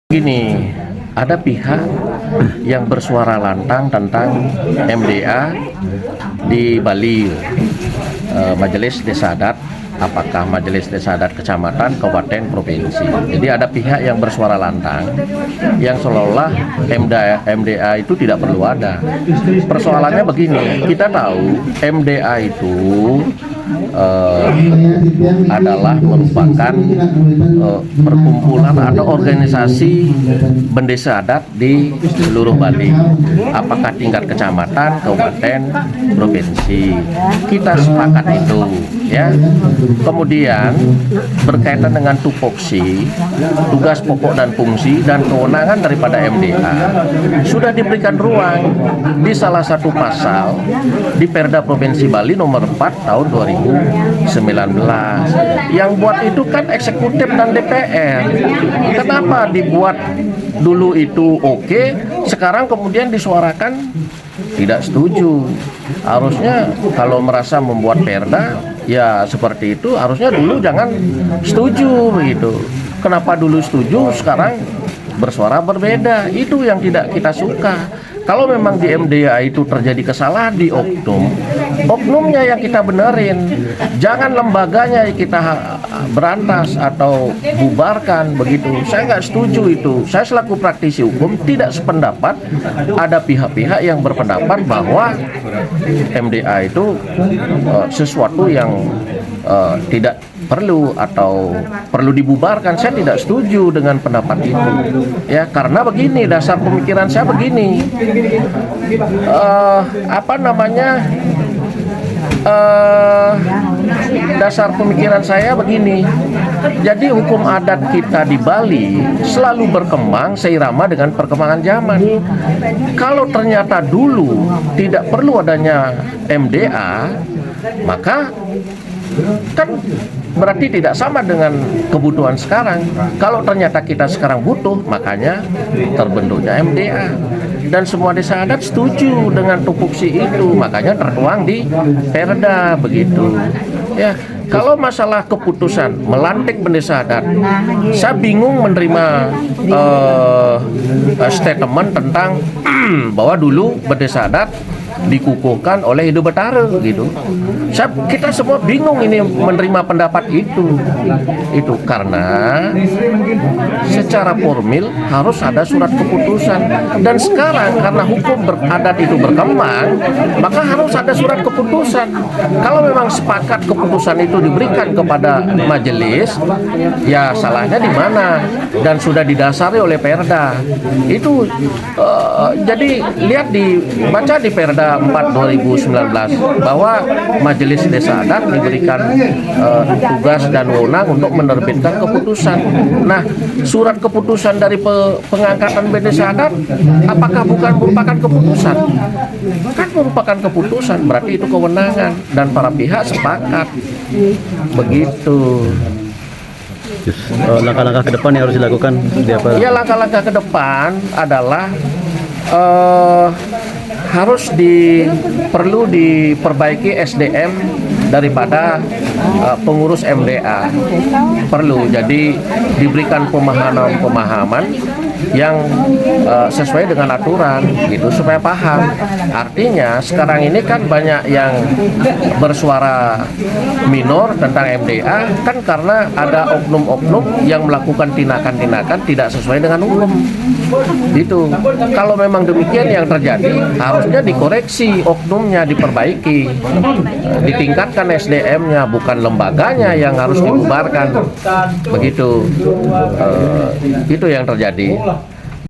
Gini, ada pihak yang bersuara lantang tentang MDA di Bali, Majelis Desa Adat, apakah Majelis Desa Adat Kecamatan, Kabupaten, Provinsi. Jadi ada pihak yang bersuara lantang yang seolah-olah MDA itu tidak perlu ada. Persoalannya begini, kita tahu MDA itu adalah merupakan perkumpulan atau organisasi bendesa adat di seluruh Bali, apakah tingkat kecamatan, kabupaten, provinsi. Kita sepakat itu, ya. Kemudian berkaitan dengan tupoksi, tugas pokok dan fungsi dan kewenangan daripada MDA sudah diberikan ruang di salah satu pasal di Perda Provinsi Bali nomor 4 tahun 2019. Yang buat itu kan eksekutif dan DPR. Kenapa dibuat dulu itu oke, sekarang kemudian disuarakan tidak setuju? Harusnya kalau merasa membuat perda ya seperti itu, harusnya dulu jangan setuju begitu. Kenapa dulu setuju, sekarang bersuara berbeda? Itu yang tidak kita suka. Kalau memang di MDA itu terjadi kesalahan di oknumnya yang kita benerin. Jangan lembaganya kita berantas atau bubarkan begitu. Saya nggak setuju itu. Saya selaku praktisi hukum tidak sependapat. Ada pihak-pihak yang berpendapat bahwa MDA itu sesuatu yang tidak perlu atau perlu dibubarkan. Saya tidak setuju dengan pendapat itu, ya, karena begini, dasar pemikiran saya begini, dasar pemikiran saya begini. Jadi hukum adat kita di Bali selalu berkembang seirama dengan perkembangan zaman. Kalau ternyata dulu tidak perlu adanya MDA, maka kan berarti tidak sama dengan kebutuhan sekarang. Kalau ternyata kita sekarang butuh, makanya terbentuknya MDA. Dan semua desa adat setuju dengan tupoksi itu, makanya tertuang di Perda begitu. Ya, kalau masalah keputusan melantik bendesa adat, saya bingung menerima statement tentang bahwa dulu bendesa adat dikukuhkan oleh Hidup Betara gitu. Kita semua bingung ini menerima pendapat itu karena secara formil harus ada surat keputusan, dan sekarang karena hukum adat itu berkembang, maka harus ada surat keputusan. Kalau memang sepakat keputusan itu diberikan kepada majelis, ya salahnya di mana? Dan sudah didasari oleh Perda itu. Jadi baca di Perda 4 2019 bahwa Majelis Desa Adat diberikan tugas dan wewenang untuk menerbitkan keputusan. Nah, surat keputusan dari pengangkatan bendesa adat apakah bukan merupakan keputusan? Kan merupakan keputusan, berarti itu kewenangan dan para pihak sepakat. Begitu. Langkah-langkah ke depan yang harus dilakukan seperti apa? Ya, langkah-langkah ke depan adalah harus perlu diperbaiki SDM daripada pengurus MDA. Perlu jadi diberikan pemahaman yang sesuai dengan aturan gitu, supaya paham. Artinya sekarang ini kan banyak yang bersuara minor tentang MDA kan karena ada oknum-oknum yang melakukan tindakan-tindakan tidak sesuai dengan hukum gitu. Kalau memang demikian yang terjadi, harusnya dikoreksi oknumnya, diperbaiki, ditingkatkan SDM-nya, bukan lembaganya yang harus dibubarkan begitu. Itu yang terjadi.